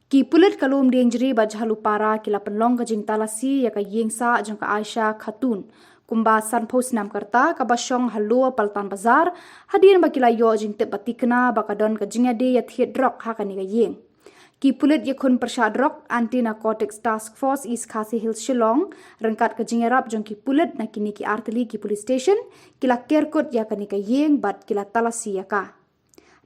Ki pulit kalum dianjri bajhalu para kila penlong ka jing talasi ya ka yengsa jang ka Aisyah Khatun kumba san post nam karta ka basyong halua paltan bazar hadir bakila yo jing te batikna bakadon ka jingya de ya thiet drok ha ka ni ka yeng ki pulit yakun persyadrok anti narcotics task force East Khasi Hills Shillong rengkat ka jingerap jong ki pulit na kini ki artili ki police station kila kerkut ya ka ni ka yeng bat kila talasi ya ka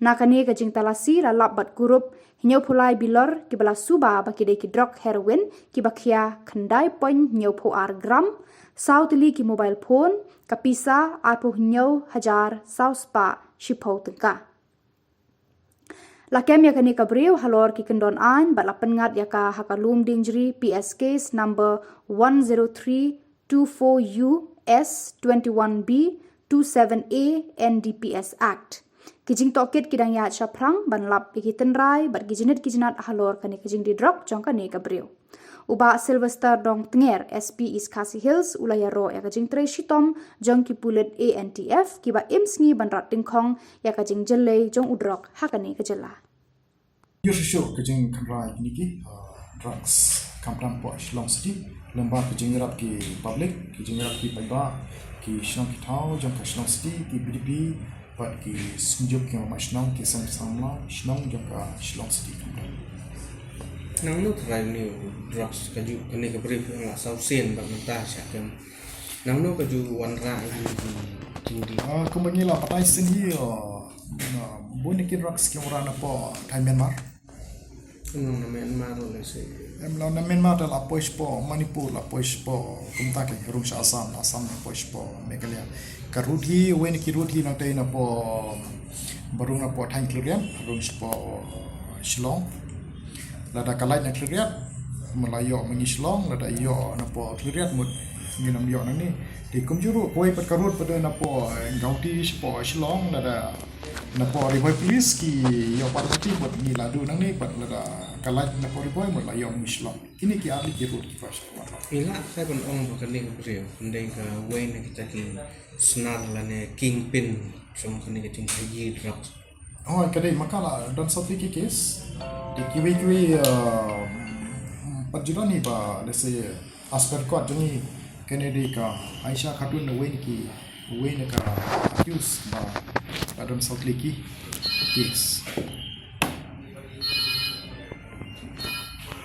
nakani ka jing talasi la lap bat kurup hinyau pulai bilor ki bala suba baki de ki drug heroin ki bakia khandai point hinyau pho ar gram sautili ki mobile phone kapisa apo hinyau hajar sauspa shipau tengka la kem ya kani kabriu halor ki kendon an bat la pengat ya ka hakalum dinjri PS case number 10324U S21B 27A NDPS Act kijing toket kidang ya chaprang banlap iki tenrai bat kijinit kijinat halor kani kijing di drop jong kani kabriu uba Sylvester dong tenger SP East Khasi Hills ulaya ro ya kijing tre shitom jong ki pulit ANTF kiba imsngi banrat tingkhong ya kijing jelle jong udrok hakani kejela Yusho kijing kanrai niki drugs kampram po Shillong City lembar kijing rap ki public kijing rap ki paiba ki Shillong ki thau jong ka Shillong City ki BDP but ki sunjuk yang macam ki sama Shillong juga Shillong City kampung. Nang no try new drugs kaju kene ke brief la South Sen bang ta sya kem. Nang no kaju wanra di Kumbangi lah patai sini bonne ki drugs ki orang apa Thai Myanmar. Nang na Myanmar le se. Em la na Myanmar la pois po Manipur la pois po kumta ke rung Assam la pois po Meghalaya. Karuthi wen ki ruthi na tai na po barung na po Thai Klurian rung po Shillong la da kalai na Kluriat Melayu mengi Shillong la da yo na po Kluriat mut nginam yo na ni di kumjuru koi pat karut pada na po gauti po Shillong la da na po riboi police ki yo parti mut ni ladu nang ni pat la da kalai na po riboi mut la yo mengi Shillong ini ki ali ki rut ki pas ila sai ban ong ba kene ke brief ndai ka wen kita ki senar la ne kingpin som kene ke ting yi drugs. Oh, kadai makala dan satu ki case di kiwi pajula ni ba lese aspect ko jeni Kennedy ka Aisyah Khatun na wen ka accuse ba dan satu lagi case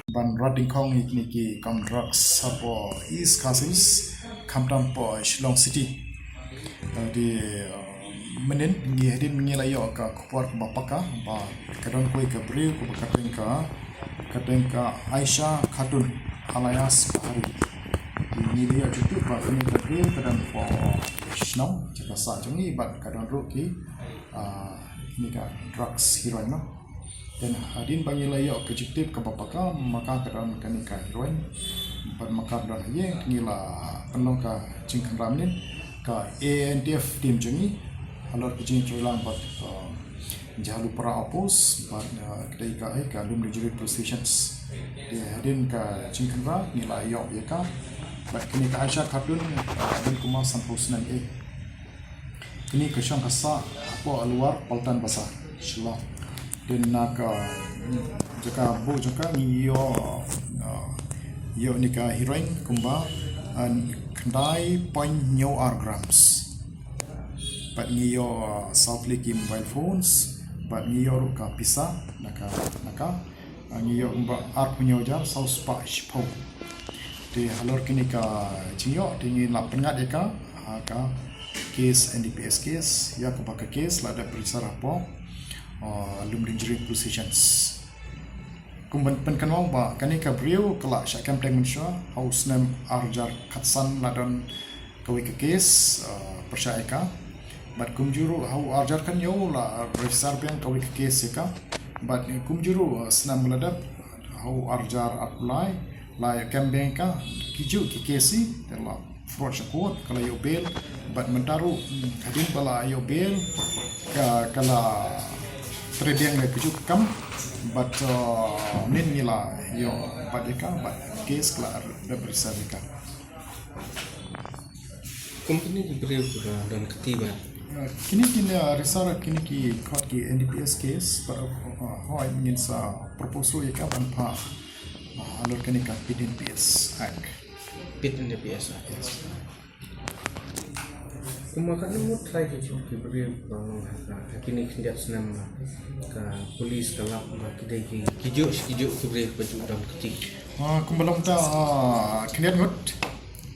ban rading kong ni ki kam drugs sapo East Khasi Kampram po Shillong City di menen ngi hedin ngi layo ka kupar bapaka ba kadon koi ka briu ku kateng ka Aisyah Khatun alias Hari ni dia cukup ba ni ka briu kadon po Shillong jaka sa jongi bat kadon ru ki ni ka drugs heroin no dan hadin bangi layo ke cukup ka bapaka maka kadon kani ka heroin bat maka dan ye ngila penong ka cingkan ramin ka ANTF tim jengi alor kijing chulang bat jalu para opos bat kedai ka lum jury positions dia hadin ka cingkan ra nilai yok ya ka bat kini ka Aisyah Khatun dan kuma sampus nan kini ke syang kasa apa luar paltan basah Shillong dan nak jaka bu jaka ni yo nika heroin kumba kandai point new grams but niyo South Lake mobile phones but niyo ka pisa naka niyo umba art punyo jar South Spa Shipau di halor kini ka jinyo tingin la pengat ka case NDPS case ya ko pakai case la da periksa rapo lum injury positions kumban penkanwang ba kani ka briu kala syakam tengmensha house name arjar khatsan ladan kawi ka case percaya ka but kumjuru hau arjar kan yo la reserve yang kawi ka case ka but kumjuru senam meladap hau arjar apply la campaign ka kiju ki case la fraud syakut kala yo bail but mentaru kadin bala yo bail kala trading le kiju kam but nin nila yo padeka but case klar da bersabika Company di brief dan ketiba kini risara kini court ki NDPS case pada hoi ingin sa proposal ka tanpa alur kini ka PNPS Act. Pit in the PSA. Kumakan mo try ke beri bang kini kendiat senam ke polis kalap kedai kijuk ke beri baju dam kecil. Kumbalong ta kini ngot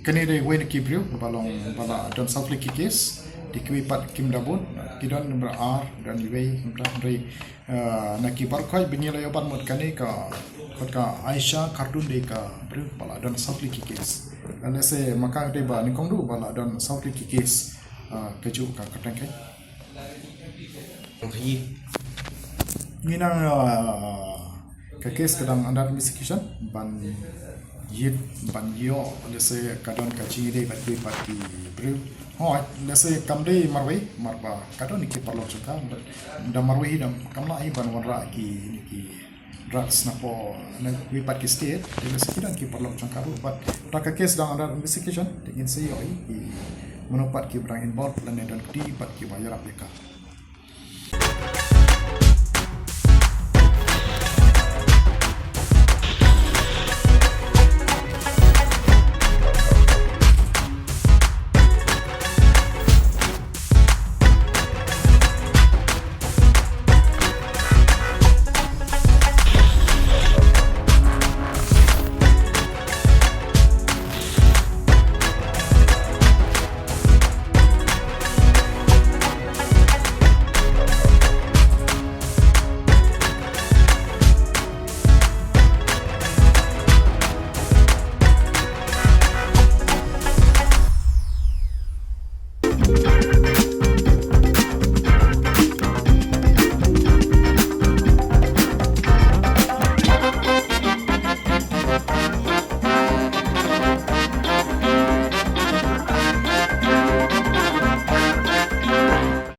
kini de wen ki brio balong bala don South Lake case di kipat kim dabun kidon number R dan iwei kita dari nak kibar koi bingil ayoban mot kani ka Aisyah kartun de ka brio bala don South Lake case. Alese maka de ba ni kongdu bala don South Lake case keju ka katangkai. Menghi Minang ka case kadang under investigation ban yit ban yo lese kadon ka chingide bat ki brio hoi lese kamde marba kadon ki parlo chuka da marwe dam kamla hi ban wanra ki drugs na po na wipat ki state lese kidan ki parlo chuka but ta case dang under investigation tingin se yo i menupat ki berang involved lan dan ki bat ki bayar aplikasi